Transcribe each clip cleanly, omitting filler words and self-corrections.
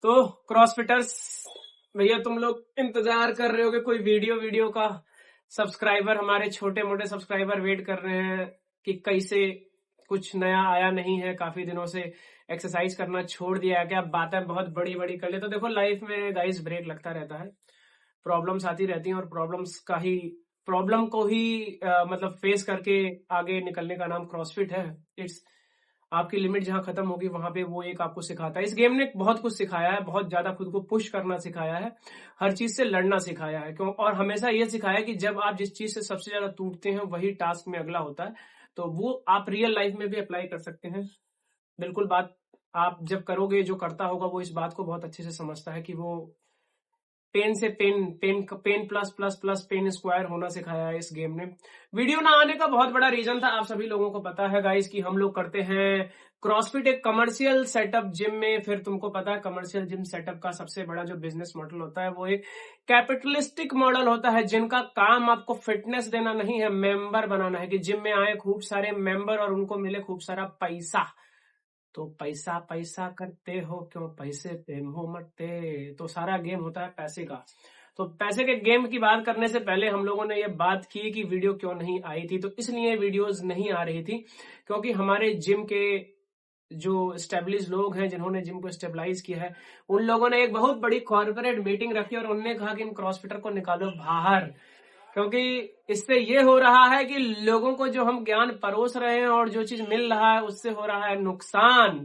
तो क्रॉसफिटर्स भैया, तुम लोग इंतजार कर रहे हो कि कोई वीडियो का। सब्सक्राइबर, हमारे छोटे मोटे सब्सक्राइबर वेट कर रहे हैं कि कैसे कुछ नया आया नहीं है। काफी दिनों से एक्सरसाइज करना छोड़ दिया है, क्या बातें बहुत बड़ी बड़ी कर ले। तो देखो, लाइफ में गाइस ब्रेक लगता रहता है, प्रॉब्लम्स आती रहती हैं और प्रॉब्लम को ही मतलब फेस करके आगे निकलने का नाम क्रॉसफिट है। इट्स आपकी लिमिट जहां खत्म होगी वहां पे वो एक आपको सिखाता है। इस गेम ने बहुत कुछ सिखाया है, बहुत ज्यादा खुद को पुश करना सिखाया है, हर चीज से लड़ना सिखाया है। क्यों? और हमेशा ये सिखाया है कि जब आप जिस चीज से सबसे ज्यादा टूटते हैं वही टास्क में अगला होता है। तो वो आप रियल लाइफ में भी अप्लाई कर सकते हैं। बिल्कुल बात आप जब करोगे, जो करता होगा वो इस बात को बहुत अच्छे से समझता है कि वो पेन से pen plus plus plus pen square होना सिखाया है इस गेम ने। वीडियो ना आने का बहुत बड़ा रीजन था, आप सभी लोगों को पता है गाइस, कि हम लोग करते हैं क्रॉसफिट एक कमर्शियल सेटअप जिम में। फिर तुमको पता है कमर्शियल जिम सेटअप का सबसे बड़ा जो बिजनेस मॉडल होता है वो एक कैपिटलिस्टिक मॉडल होता है, जिनका काम आपको फिटनेस देना नहीं है, मेंबर बनाना है। कि जिम में आए खूब सारे मेंबर और उनको मिले खूब सारा पैसा। तो पैसा पैसा करते हो क्यों, पैसे पे हो मरते। तो सारा गेम होता है पैसे का। तो पैसे के गेम की बात करने से पहले हम लोगों ने ये बात की कि वीडियो क्यों नहीं आई थी। तो इसलिए वीडियोस नहीं आ रही थी क्योंकि हमारे जिम के जो स्टेब्लिश लोग हैं, जिन्होंने जिम को स्टेबलाइज किया है, उन लोगों ने एक बहुत बड़ी कॉर्पोरेट मीटिंग रखी और उन्होंने कहा कि इन क्रॉसफिटर को निकालो बाहर। क्योंकि इससे ये हो रहा है कि लोगों को जो हम ज्ञान परोस रहे हैं और जो चीज मिल रहा है उससे हो रहा है नुकसान।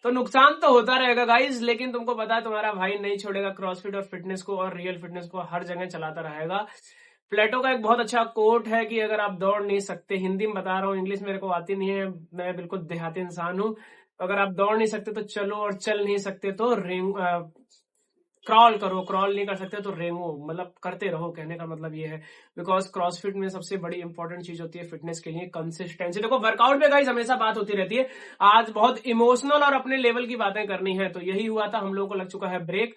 तो नुकसान तो होता रहेगा गाइज, लेकिन तुमको पता है तुम्हारा भाई नहीं छोड़ेगा क्रॉसफिट और फिटनेस को और रियल फिटनेस को, हर जगह चलाता रहेगा। प्लेटो का एक बहुत अच्छा कोट है कि अगर आप दौड़ नहीं सकते, हिंदी में बता रहा हूँ, इंग्लिश मेरे को आती नहीं है, मैं बिल्कुल देहाती इंसान हूँ। अगर आप दौड़ नहीं सकते तो चलो, और चल नहीं सकते तो क्रॉल करो, क्रॉल नहीं कर सकते तो रेंगो, मतलब करते रहो। कहने का मतलब ये है, बिकॉज क्रॉसफिट में सबसे बड़ी इंपॉर्टेंट चीज होती है फिटनेस के लिए कंसिस्टेंसी। देखो, वर्कआउट में गाइस हमेशा बात होती रहती है। आज बहुत इमोशनल और अपने लेवल की बातें करनी है, तो यही हुआ था, हम लोगों को लग चुका है ब्रेक।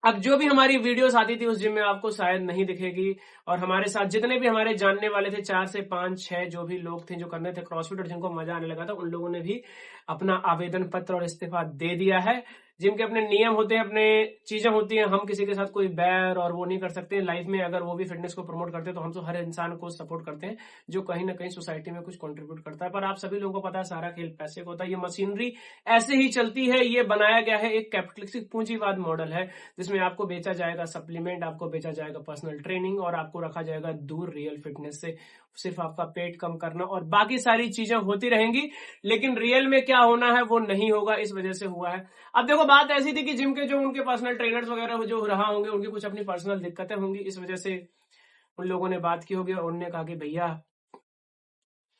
अब जो भी हमारी वीडियोस आती थी उस जिम में आपको शायद नहीं दिखेगी। और हमारे साथ जितने भी हमारे जानने वाले थे, 4 से 5 6 जो भी लोग थे जो करने थे क्रॉसफिट और जिनको मजा आने लगा था, उन लोगों ने भी अपना आवेदन पत्र और इस्तीफा दे दिया है। जिम के अपने नियम होते हैं, अपने चीजें होती हैं, हम किसी के साथ कोई बैर और वो नहीं कर सकते लाइफ में। अगर वो भी फिटनेस को प्रमोट करते हैं तो हम तो हर इंसान को सपोर्ट करते हैं जो कहीं ना कहीं सोसाइटी में कुछ कंट्रीब्यूट करता है। पर आप सभी लोगों को पता है सारा खेल पैसे का होता है। ये मशीनरी ऐसे ही चलती है, ये बनाया गया है, एक कैपिटलिस्टिक पूंजीवाद मॉडल है, जिसमें आपको बेचा जाएगा सप्लीमेंट, आपको बेचा जाएगा पर्सनल ट्रेनिंग और आपको रखा जाएगा दूर रियल फिटनेस से। सिर्फ आपका पेट कम करना और बाकी सारी चीजें होती रहेंगी, लेकिन रियल में क्या होना है वो नहीं होगा। इस वजह से हुआ है। अब देखो, बात ऐसी थी कि जिम के जो उनके पर्सनल ट्रेनर्स वगैरह जो रहा होंगे, उनकी कुछ अपनी पर्सनल दिक्कतें होंगी, इस वजह से उन लोगों ने बात की होगी और उन्होंने कहा कि भैया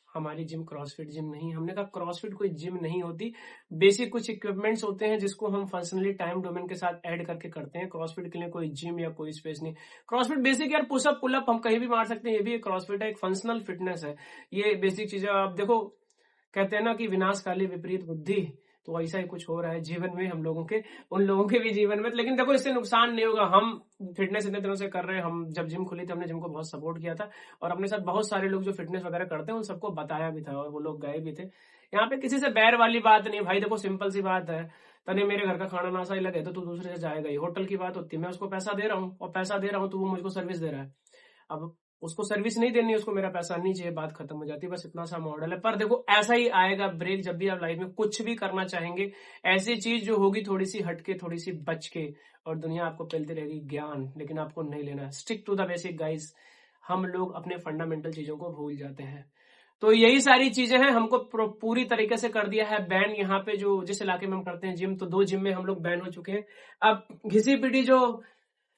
हमारी जिम क्रॉसफिट जिम नहीं। हमने कहा क्रॉसफिट कोई जिम नहीं होती, बेसिक कुछ इक्विपमेंट्स होते हैं जिसको हम फंक्शनली टाइम डोमेन के साथ ऐड करके करते हैं। क्रॉसफिट के लिए कोई जिम या कोई स्पेस नहीं। क्रॉसफिट बेसिक यार, पुशअप पुलअप हम कहीं भी मार सकते हैं, ये भी एक क्रॉसफिट है, एक फंक्शनल फिटनेस है। ये बेसिक चीजें आप देखो, कहते हैं ना कि विनाशकाली विपरीत बुद्धि, तो ऐसा ही कुछ हो रहा है जीवन में हम लोगों के, उन लोगों के भी जीवन में। लेकिन देखो, इससे नुकसान नहीं होगा। हम फिटनेस इतने दिनों से कर रहे हैं, हम जब जिम खुली थी हमने जिम को बहुत सपोर्ट किया था और अपने साथ बहुत सारे लोग जो फिटनेस वगैरह करते हैं उन सबको बताया भी था और वो लोग गए भी थे। यहाँ पे किसी से बैर वाली बात नहीं भाई। देखो, सिंपल सी बात है, तने मेरे घर का खाना ना सही लगे तो तू दूसरे से जाएगा ही। होटल की बात होती है, मैं उसको पैसा दे रहा हूँ और पैसा दे रहा हूँ तो वो मुझको सर्विस दे रहा है। अब उसको सर्विस नहीं देनी, उसको मेरा पैसा नहीं चाहिए, बात खत्म हो जाती है। बस इतना सा मॉडल है। पर देखो, ऐसा ही आएगा ब्रेक जब भी आप लाइफ में कुछ भी करना चाहेंगे। ऐसी चीज जो होगी थोड़ी सी हटके, थोड़ी सी बच के, और दुनिया आपको मिलती रहेगी ज्ञान, लेकिन आपको नहीं लेना है। Stick to the basic guys. हम लोग अपने फंडामेंटल चीजों को भूल जाते हैं। तो यही सारी चीजें हैं, हमको पूरी तरीके से कर दिया है बैन। यहाँ पे जो जिस इलाके में हम करते हैं जिम, तो 2 जिम में हम लोग बैन हो चुके हैं। अब घिसी पिटी जो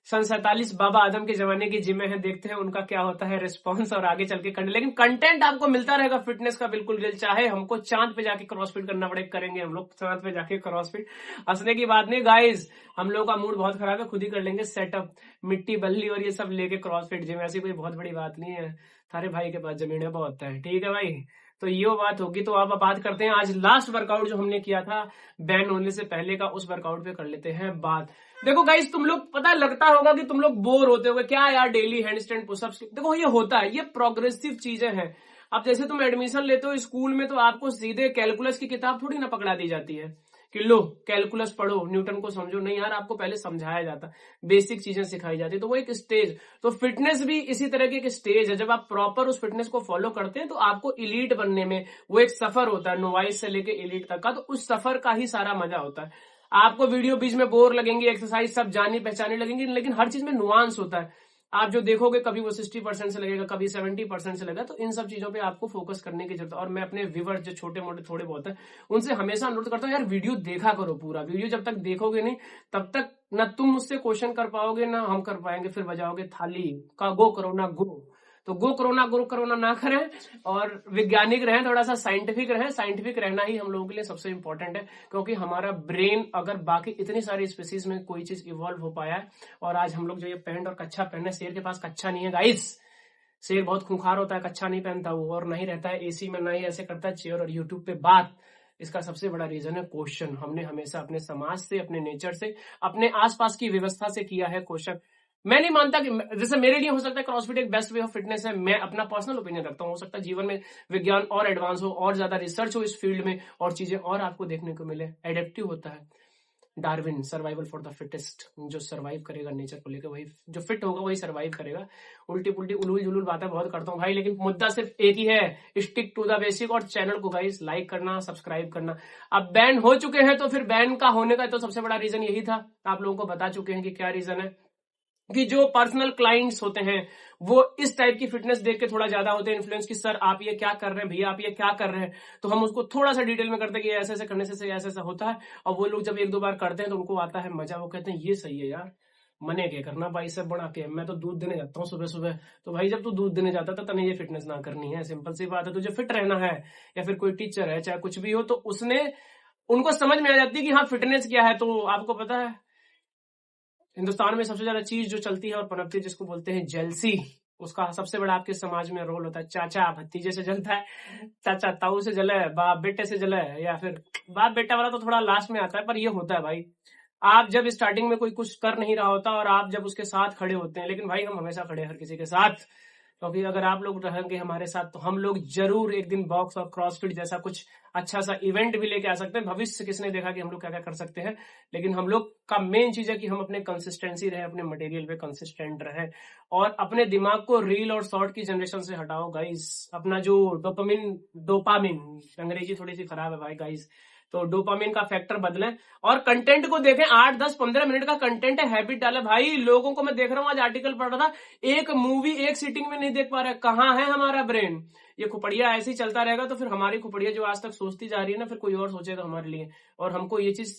सन 47 बाबा आदम के जमाने की जिमें हैं, देखते हैं उनका क्या होता है रिस्पॉन्स और आगे चल के करने। लेकिन कंटेंट आपको मिलता रहेगा फिटनेस का, बिल्कुल रियल। चाहे हमको चांद पे जाके क्रॉसफिट करना पड़े, करेंगे हम लोग चांद पे जाके क्रॉसफिट। हंसने की बात नहीं गाइस, हम लोग का मूड बहुत खराब है, खुद ही कर लेंगे सेटअप, मिट्टी बल्ली और ये सब लेके क्रॉसफिट जिम। ऐसी कोई बहुत बड़ी बात नहीं है, थारे भाई के पास जमीन है बहुत है, ठीक है भाई। तो ये बात होगी। तो आप बात करते हैं आज लास्ट वर्कआउट जो हमने किया था बैन होने से पहले का, उस वर्कआउट पे कर लेते हैं बात। देखो गाइस, तुम लोग पता लगता होगा कि तुम लोग बोर होते होगे, क्या यार डेली हैंडस्टैंड पुशअप्स। देखो, ये होता है, ये प्रोग्रेसिव चीजें हैं। अब जैसे तुम एडमिशन लेते हो स्कूल में तो आपको सीधे कैलकुलस की किताब थोड़ी ना पकड़ा दी जाती है कि लो कैलकुलस पढ़ो, न्यूटन को समझो, नहीं यार, आपको पहले समझाया जाता, बेसिक चीजें सिखाई जाती, तो वो एक स्टेज। तो फिटनेस भी इसी तरह की एक स्टेज है, जब आप प्रॉपर उस फिटनेस को फॉलो करते हैं तो आपको इलीट बनने में वो एक सफर होता है, नोवाइस से लेके इलीट तक का, तो उस सफर का ही सारा मजा होता है। आपको वीडियो बीच में बोर लगेंगी, एक्सरसाइज सब जानी पहचानी लगेंगी, लेकिन हर चीज में नुआंस होता है। आप जो देखोगे कभी वो 60% से लगेगा, कभी 70% से लगेगा, तो इन सब चीजों पे आपको फोकस करने की जरूरत है। और मैं अपने व्यूअर्स जो छोटे मोटे थोड़े बहुत है उनसे हमेशा अनुरोध करता हूँ, यार वीडियो देखा करो पूरा। वीडियो जब तक देखोगे नहीं तब तक ना तुम मुझसे क्वेश्चन कर पाओगे ना हम कर पाएंगे, फिर बजाओगे थाली का गो करो ना गो। तो गो करो ना करें, और वैज्ञानिक रहें, थोड़ा सा साइंटिफिक रहें। साइंटिफिक रहना ही हम लोगों के लिए सबसे इंपॉर्टेंट है, क्योंकि हमारा ब्रेन अगर बाकी इतनी सारी स्पीसीज में कोई चीज इवॉल्व हो पाया है, और आज हम लोग जो ये पैंट और कच्छा पहने, शेर के पास कच्छा नहीं है गाइस। शेर बहुत खूंखार होता है, कच्छा नहीं पहनता वो, और नहीं रहता है एसी में, ना ही ऐसे करता है चेयर और यूट्यूब पे बात। इसका सबसे बड़ा रीजन है क्वेश्चन। हमने हमेशा अपने समाज से, अपने नेचर से, अपने आसपास की व्यवस्था से किया है क्वेश्चन। मैं नहीं मानता कि, जैसे मेरे लिए हो सकता है क्रॉसफिट एक बेस्ट वे ऑफ फिटनेस है, मैं अपना पर्सनल ओपिनियन रखता हूँ। हो सकता है जीवन में विज्ञान और एडवांस हो, और ज्यादा रिसर्च हो इस फील्ड में, और चीजें और आपको देखने को मिले। एडेप्टिव होता है, Darwin, survival for the fittest. जो सर्वाइव करेगा नेचर को लेकर, वही जो फिट होगा वही सर्वाइव करेगा। उल्टी पुल्टी उलूल जुलूल बातें बहुत करता हूँ भाई, लेकिन मुद्दा सिर्फ एक ही है, स्टिक टू द बेसिक। और चैनल को गाइस लाइक करना, सब्सक्राइब करना। अब बैन हो चुके हैं, तो फिर बैन का होने का तो सबसे बड़ा रीजन यही था, आप लोगों को बता चुके हैं कि क्या रीजन है, कि जो पर्सनल क्लाइंट्स होते हैं वो इस टाइप की फिटनेस देख के थोड़ा ज्यादा होते हैं इन्फ्लुएंस की, सर आप ये क्या कर रहे हैं, भैया आप ये क्या कर रहे हैं। तो हम उसको थोड़ा सा डिटेल में करते हैं कि ऐसे ऐसे करने से ऐसा ऐसा होता है। और वो लोग जब एक दो बार करते हैं तो उनको आता है मजा, वो कहते हैं ये सही है यार, मने क्या करना भाई, सब बना के मैं तो दूध देने जाता हूँ सुबह सुबह। तो भाई जब तू दूध देने जाता था तने ये फिटनेस ना करनी है, सिंपल सी बात है। तुझे फिट रहना है, या फिर कोई टीचर है चाहे कुछ भी हो, तो उसने उनको समझ में आ जाती है कि हाँ फिटनेस क्या है। तो आपको पता है हिंदुस्तान में सबसे ज्यादा चीज जो चलती है और पनपती है जिसको बोलते हैं जेलसी, उसका सबसे बड़ा आपके समाज में रोल होता है। चाचा भतीजे से जलता है, चाचा ताऊ से जले, बाप बेटे से जले, या फिर बाप बेटा वाला तो थोड़ा लास्ट में आता है, पर ये होता है भाई। आप जब स्टार्टिंग में कोई कुछ कर नहीं रहा होता और आप जब उसके साथ खड़े होते हैं, लेकिन भाई हम हमेशा खड़े हैं हर किसी के साथ, क्योंकि अगर आप लोग रहेंगे हमारे साथ तो हम लोग जरूर एक दिन बॉक्स और क्रॉसफिट जैसा कुछ अच्छा सा इवेंट भी लेके आ सकते हैं। भविष्य किसने देखा कि हम लोग क्या क्या कर सकते हैं, लेकिन हम लोग का मेन चीज है कि हम अपने कंसिस्टेंसी रहे, अपने मटेरियल पे कंसिस्टेंट रहे, और अपने दिमाग को रील और शॉर्ट की जनरेशन से हटाओ गाइस। अपना जो डोपामिन अंग्रेजी थोड़ी सी खराब है भाई गाइस, तो डोपामिन का फैक्टर बदलें और कंटेंट को देखें। 8, 10, 15 मिनट का कंटेंट है, हैबिट डाले भाई। लोगों को मैं देख रहा हूं, आज आर्टिकल पढ़ रहा था, एक मूवी एक सीटिंग में नहीं देख पा रहा है। कहाँ है हमारा ब्रेन? ये खुपड़िया ऐसे ही चलता रहेगा तो फिर हमारी खुपड़िया जो आज तक सोचती जा रही है ना, फिर कोई और सोचेगा हमारे लिए। और हमको ये चीज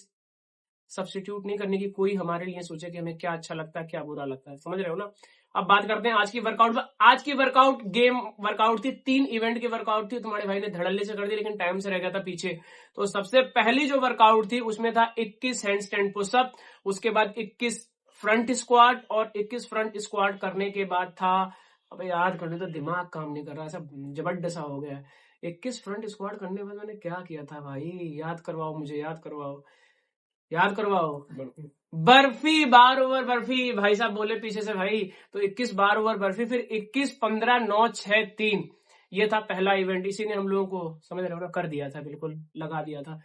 सब्स्टिट्यूट नहीं करने की, कोई हमारे लिए सोचे कि हमें क्या अच्छा लगता है क्या बुरा लगता है, समझ रहे हो ना। अब बात करते हैं आज की वर्कआउट। आज की वर्कआउट गेम वर्कआउट थी, 3 इवेंट की वर्कआउट थी। तुम्हारे भाई ने धड़ल्ले से कर दी, लेकिन टाइम से रह गया था पीछे। तो सबसे पहली जो वर्कआउट थी उसमें था 21 हैंडस्टैंड पुशअप, उसके बाद 21 फ्रंट स्क्वाट, और 21 फ्रंट स्क्वाट करने के बाद था, अबे याद करने तो दिमाग काम नहीं कर रहा, ऐसा जबरदस्त हो गया है। 21 फ्रंट स्क्वाट करने के बाद मैंने क्या किया था भाई, याद करवाओ मुझे, याद करवाओ। बर्फी, बार ओवर बर्फी, भाई साहब बोले पीछे से भाई, तो 21 बार ओवर बर्फी, फिर 21, 15, 9, 6, 3, ये था पहला इवेंट। इसी ने हम लोगों को समझ रहे हो ना कर दिया था, बिल्कुल लगा दिया था।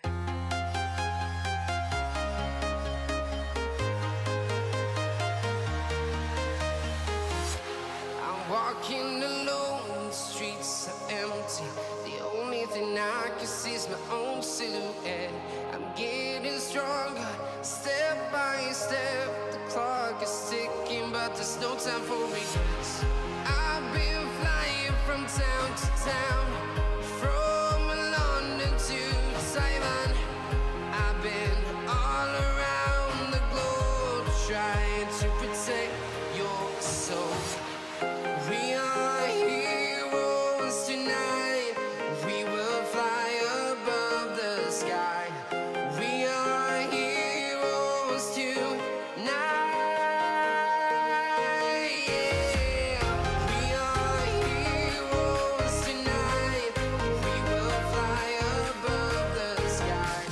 Walking alone, the streets are empty. The only thing I can see is my own silhouette. I'm getting stronger, step by step. The clock is ticking, but there's no time for regrets. I've been flying from town to town, from London to Taiwan. I've been all around the globe trying to protect your soul. We are heroes tonight. We will fly above the sky. We are heroes tonight. Yeah. We are heroes tonight. We will fly above the sky.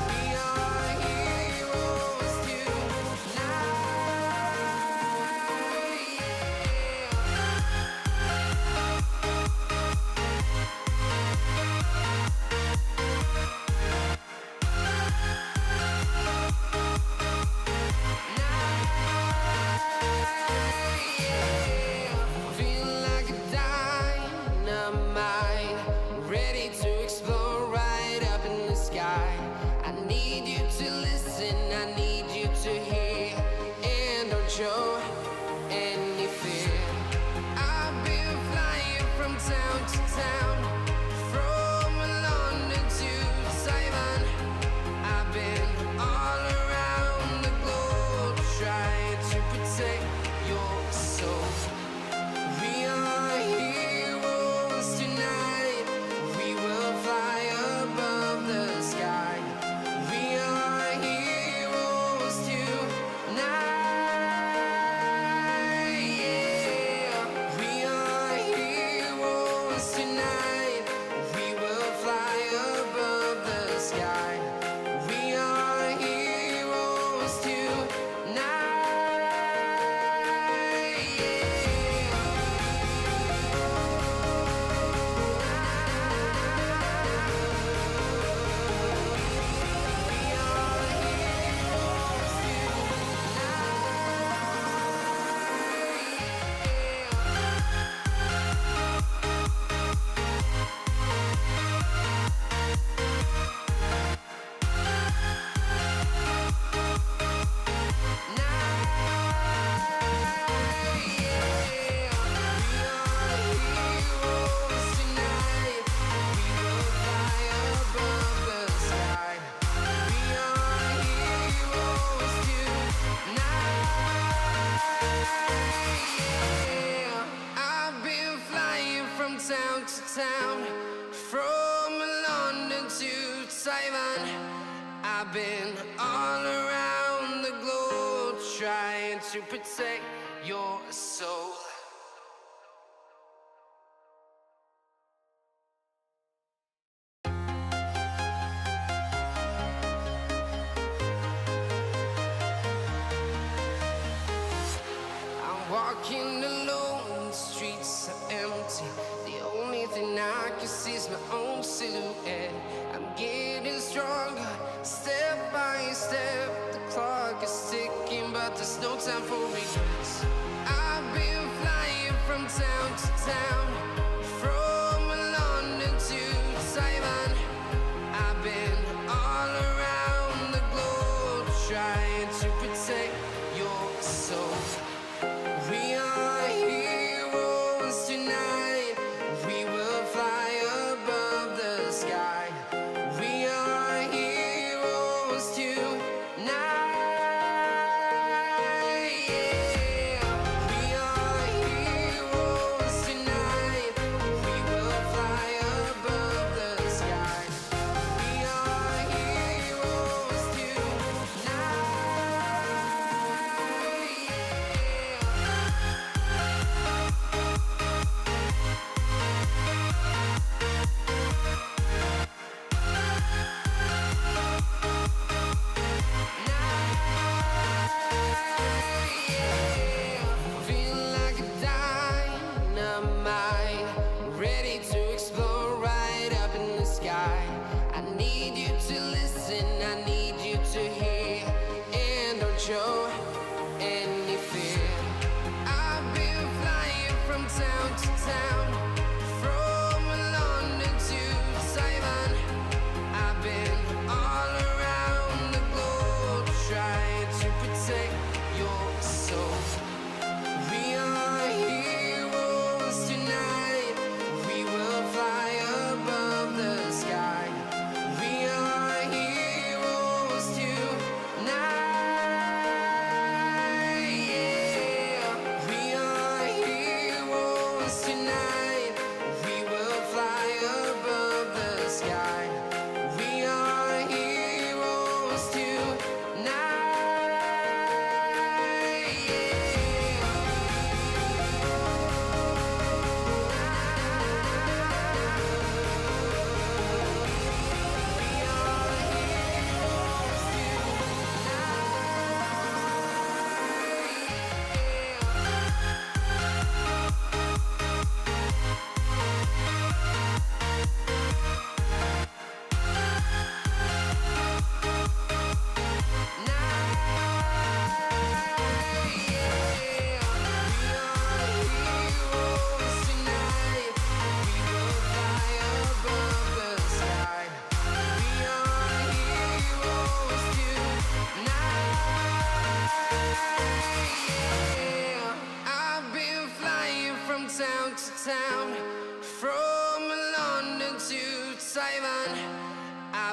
We are heroes tonight. don't show any fear. I've been flying from town to town, from London to Taiwan. I've been all around the globe trying to protect your soul. We are heroes tonight. We will fly above the sky. We are heroes tonight. Yeah. We are heroes tonight. We will fly above the sky. We are heroes tonight. Yeah. I've been flying from town to town, from London to Taiwan. I've been all around the globe trying to protect your soul. I'm walking alone, the streets are empty. The only thing I can see is my own silhouette. I'm getting stronger, step by step. The clock is ticking, but there's no time for regrets. I've been flying from town to town, from London to Taiwan. I've been all around the globe trying to protect your soul. We are heroes tonight. We will fly above the sky. We are heroes tonight. Yeah. We are heroes tonight. We will fly above the sky. We are heroes tonight. Yeah. Feeling like a dynamite, ready to explode right up in the sky. I need you to listen, I need you to hear, and don't show any fear. I've been flying from town to town, from London to Taiwan. I've been all around the globe trying to protect your soul. We are heroes tonight. We will fly above the sky. We are heroes tonight. Yeah. We are heroes tonight.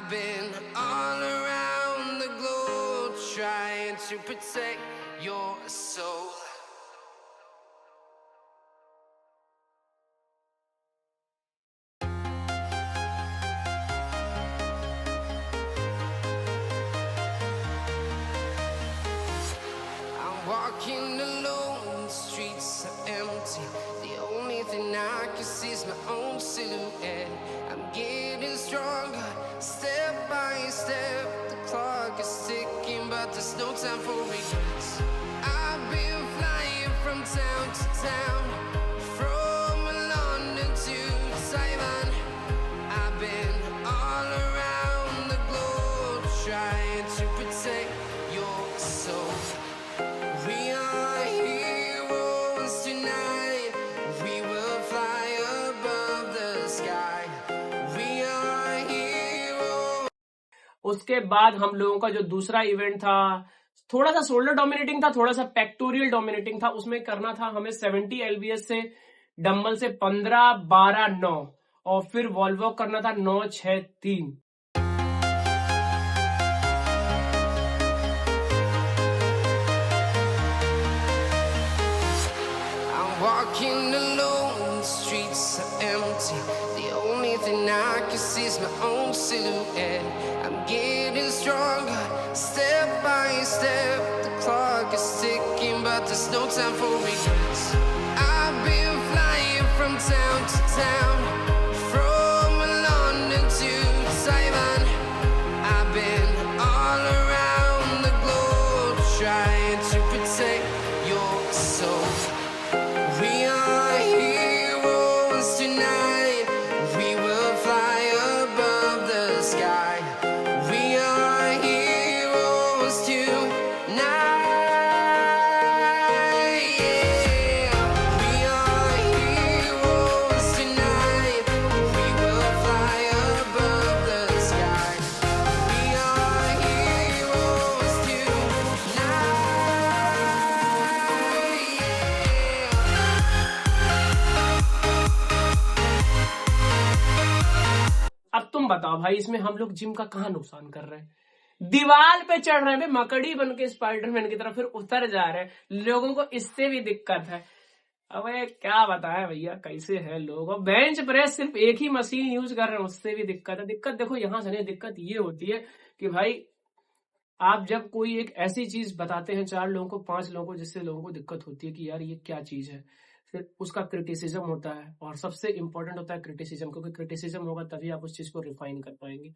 I've been all around the globe trying to protect your soul. I'm walking alone, the streets are empty. The only thing I can see is my own silhouette. I'm getting stronger, step by step. The clock is ticking, but there's no time for regrets. I've been flying from town to town, from London to Taiwan. I've been all around the globe trying to protect your soul. We are heroes tonight. We will fly above the sky. We are heroes. उसके बाद हम लोगों का जो दूसरा event था, थोड़ा सा शोल्डर डोमिनेटिंग था, थोड़ा सा पेक्टोरियल डोमिनेटिंग था। उसमें करना था हमें 70 LBS से डंबल से 15, 12, 9 और फिर वॉल वॉक करना था 9, 6, 3। I'm walking alone, the streets are empty. The only thing I can see is my own silhouette. I'm getting stronger, step by step. The clock is ticking, but there's no time for regrets. I've been flying from town to town, from London to Taiwan. I've been all around the globe trying to protect your soul. We are heroes tonight. We will fly above the sky. We are heroes tonight. Yeah. We are heroes tonight. We will fly above the sky. We are heroes tonight. अब तुम बताओ भाई, इसमें हम लोग gym का कहाँ नुकसान कर रहे हैं? दीवार पे चढ़ रहे हैं, मकड़ी बन के स्पाइडरमैन की तरह, फिर उतर जा रहे हैं। लोगों को इससे भी दिक्कत है। अबे क्या बताया भैया, कैसे है लोग। और बेंच प्रेस सिर्फ एक ही मशीन यूज कर रहे हैं, उससे भी दिक्कत है। दिक्कत देखो यहां से नहीं, दिक्कत ये होती है कि भाई आप जब कोई एक ऐसी चीज बताते हैं 4 लोगों को, 5 लोगों को, जिससे लोगों को दिक्कत होती है कि यार ये क्या चीज है, फिर उसका क्रिटिसिज्म होता है। और सबसे इंपॉर्टेंट होता है क्रिटिसिज्म, क्योंकि क्रिटिसिज्म होगा तभी आप उस चीज को रिफाइन कर पाएंगे।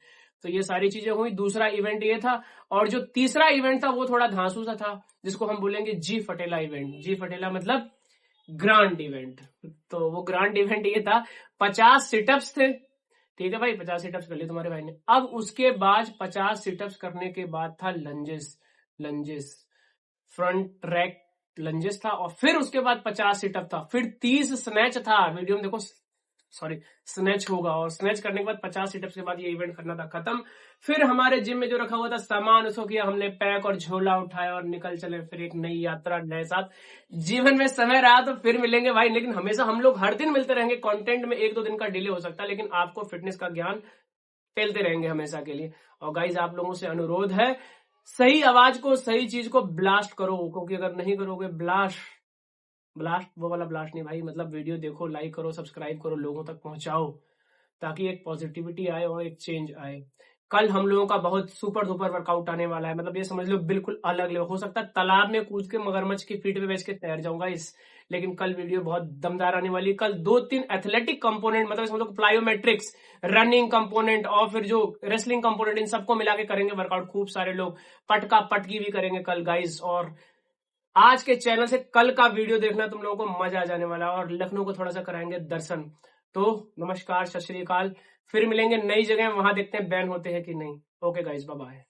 तो ये सारी चीजें हुई। दूसरा इवेंट ये था। और जो तीसरा इवेंट था वो थोड़ा धांसू सा था, जिसको हम बोलेंगे जी फटेला इवेंट। जी फटेला मतलब ग्रांड इवेंट। तो वो ग्रांड इवेंट ये था, 50 सिटअप्स थे। ठीक है भाई, 50 सिटअप्स कर लिए तुम्हारे भाई ने। अब उसके बाद 50 सिटअप्स करने के बाद था लंजेस फ्रंट रैक लंजेस था। और फिर उसके बाद 50 सिटअप था, फिर 30 स्नैच था। वीडियो में देखो, सॉरी, स्नैच होगा। और स्नैच करने के बाद 50 सिटअप्स के बाद ये इवेंट करना था खत्म। फिर हमारे जिम में जो रखा हुआ था सामान, उसको किया हमने पैक और झोला उठाया और निकल चले फिर एक नई यात्रा नए साथ। जीवन में समय रहा तो फिर मिलेंगे भाई, लेकिन हमेशा हम लोग हर दिन मिलते रहेंगे। कंटेंट में 1-2 दिन का डिले हो सकता है, लेकिन आपको फिटनेस का ज्ञान फैलते रहेंगे हमेशा के लिए। और गाइज आप लोगों से अनुरोध है, सही आवाज को, सही चीज को ब्लास्ट करो, क्योंकि अगर नहीं करोगे ब्लास्ट वो वाला ब्लास्ट नहीं भाई, मतलब वीडियो देखो, लाइक करो, सब्सक्राइब करो, लोगों तक पहुंचाओ, ताकि एक पॉजिटिविटी आए और एक चेंज आए। कल हम लोगों का बहुत सुपर डुपर वर्कआउट आने वाला है, मतलब ये समझ लो बिल्कुल अलग लेवल। हो सकता है तालाब में कूद के मगरमच्छ की फीट पे बैठ के तैर जाऊंगा लेकिन कल वीडियो बहुत दमदार आने वाली। कल 2-3 एथलेटिक कंपोनेंट, मतलब इसमें लोग प्लायोमेट्रिक्स, रनिंग कंपोनेंट और फिर जो रेसलिंग कंपोनेंट, इन सबको मिला के करेंगे वर्कआउट। खूब सारे लोग पटका पटकी भी करेंगे कल गाइस। और आज के चैनल से कल का वीडियो देखना, तुम लोगों को मजा आ जाने वाला है। और लखनऊ को थोड़ा सा कराएंगे दर्शन। तो नमस्कार, सत श्री अकाल। फिर मिलेंगे नई जगह, वहां देखते हैं बैन होते हैं कि नहीं। Okay guys, bye bye.